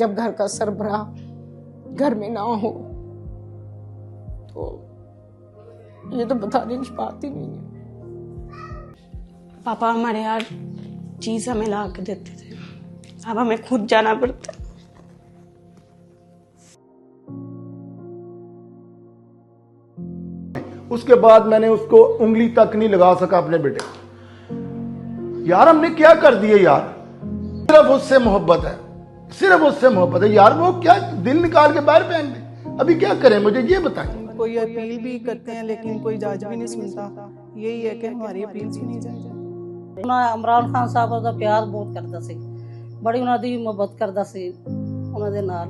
जब घर का सरबराह घर में ना हो तो ये तो बताने की बात ही नहीं है। पापा हमारे यार चीज हमें ला के देते थे, अब हमें खुद जाना पड़ता है। उसके बाद मैंने उसको उंगली तक नहीं लगा सका अपने बेटे को। यार हमने क्या कर दिए यार, सिर्फ उससे मोहब्बत है, सिर्फ उससे मोहब्बत है यार। वो क्या दिल निकाल के बाहर फेंक दे, अभी क्या करें मुझे ये बताएं। कोई अपील भी करते हैं लेकिन कोई जज भी नहीं सुनता। यही है कि हमारी अपील सुनी जाए। इमरान खान साहब ਉਹਦਾ प्यार बहुत करता ਸੀ, बड़ी ਉਹਨਾਂ ਦੀ ਮੁਹੱਬਤ ਕਰਦਾ ਸੀ ਉਹਨਾਂ ਦੇ ਨਾਲ।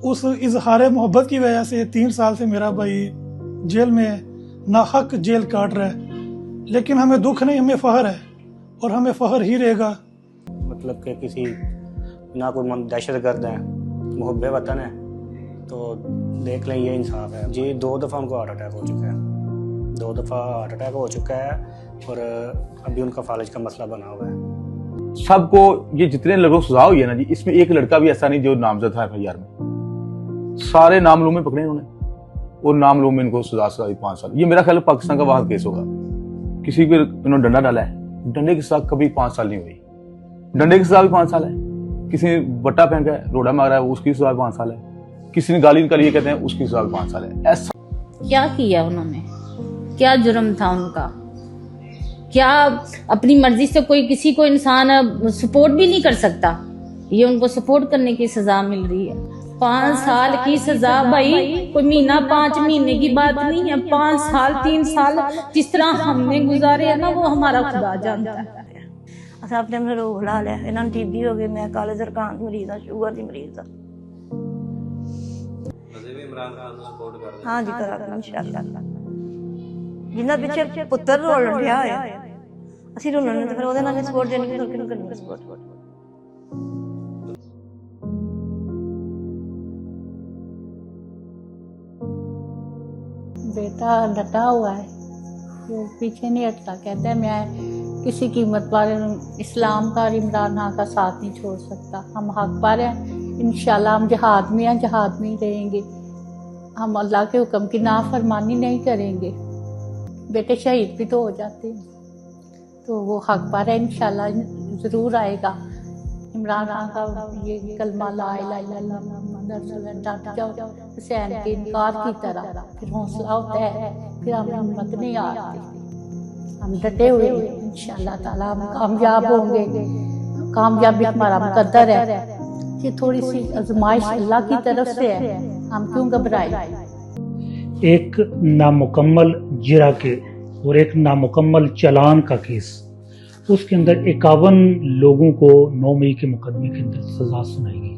उस इजहार मोहब्बत की वजह से 3 साल से मेरा भाई जेल में नाहक जेल काट रहा है, लेकिन हमें दुख नहीं, हमें फख्र है और हमें फख्र ही रहेगा। मतलब कि किसी ना कोई दहशतगर्द है, मुहब्बे वतन है, तो देख लें ये इंसाफ है जी। 2 दफ़ा उनको हार्ट अटैक हो चुका है, 2 दफ़ा हार्ट अटैक हो चुका है और अभी उनका फालिज का मसला बना हुआ है। सबको ये जितने लोगों को सजा हुई है ना जी, इसमें एक लड़का भी ऐसा नहीं जो नामजद था FIR में। सारे नामलूम में पकड़े उन्होंने और नामलूम में इनको सजा 5 साल। ये मेरा ख्याल है पाकिस्तान का वाहिद केस होगा। किसी पे इन्होंने डंडा डाला है, डंडे की सजा कभी 5 साल नहीं हुई। डंडे की सजा भी 5 साल है। किसी ने बट्टा फेंका है, रोड़ा मारा है, उसकी सजा 5 साल है। किसी ने गाली निकाली है, कहते हैं उसकी सजा 5 साल है। ऐसा क्या किया उन्होंने, क्या जुर्म था उनका? क्या अपनी मर्जी से कोई किसी को इंसान सपोर्ट भी नहीं कर सकता? ये उनको सपोर्ट करने की सजा मिल रही है। 5 साल की सजा भाई, कोई महीना 5 महीने की बात नहीं है। 5 साल 3 साल जिस तरह हमने गुजारे है ना, वो हमारा खुदा जानता है। अस अपने में रोग ला लिया, इन्होंने TB हो गई, मैं काले जरखान की मरीज हाँ, शुगर की मरीज हाँ। हाँ जी करा इंशाअल्लाह। जिन्ना पिछे पुत्र रोल रहा है ਅਸੀਂ ਰੋਣਾ ਨਹੀਂ, ਫਿਰ ਉਹਦੇ ਨਾਲ ਸਪੋਰਟ ਦੇਣੀ, ਫਿਰ ਕਿਹਨੂੰ ਕਰਨੀ ਸਪੋर्ट। बेटा डटा हुआ है, वो पीछे नहीं हटता, कहता है मैं किसी कीमत पर इस्लाम का और इमरान खान का साथ नहीं छोड़ सकता। हम हक पर हैं, इंशाल्लाह हम जहाद में हैं, जहाद में ही रहेंगे। हम अल्लाह के हुक्म की नाफरमानी नहीं करेंगे। बेटे शहीद भी तो हो जाते हैं, तो वो हक पर है, इंशाल्लाह ज़रूर आएगा। इमरान खान का ये कलमा ला इलाहा इल्लल्लाह मुहम्मद रसूलुल्लाह डट जाओ हुसैन के इनकार की तरह, फिर हौसला होता है, फिर हम हिम्मत नहीं हारते। हम डटे हुए इंशाल्लाह ताला हम कामयाब होंगे। कामयाबी हमारा मुकद्दर है। ये थोड़ी सी आजमाइश अल्लाह की तरफ से है, हम क्यों घबराए। एक नामुकम्मल जिरा के और एक नामुकम्मल चालान का केस, उसके अंदर 51 लोगों को 9 मई के मुकदमे के अंदर सजा सुनाई गई।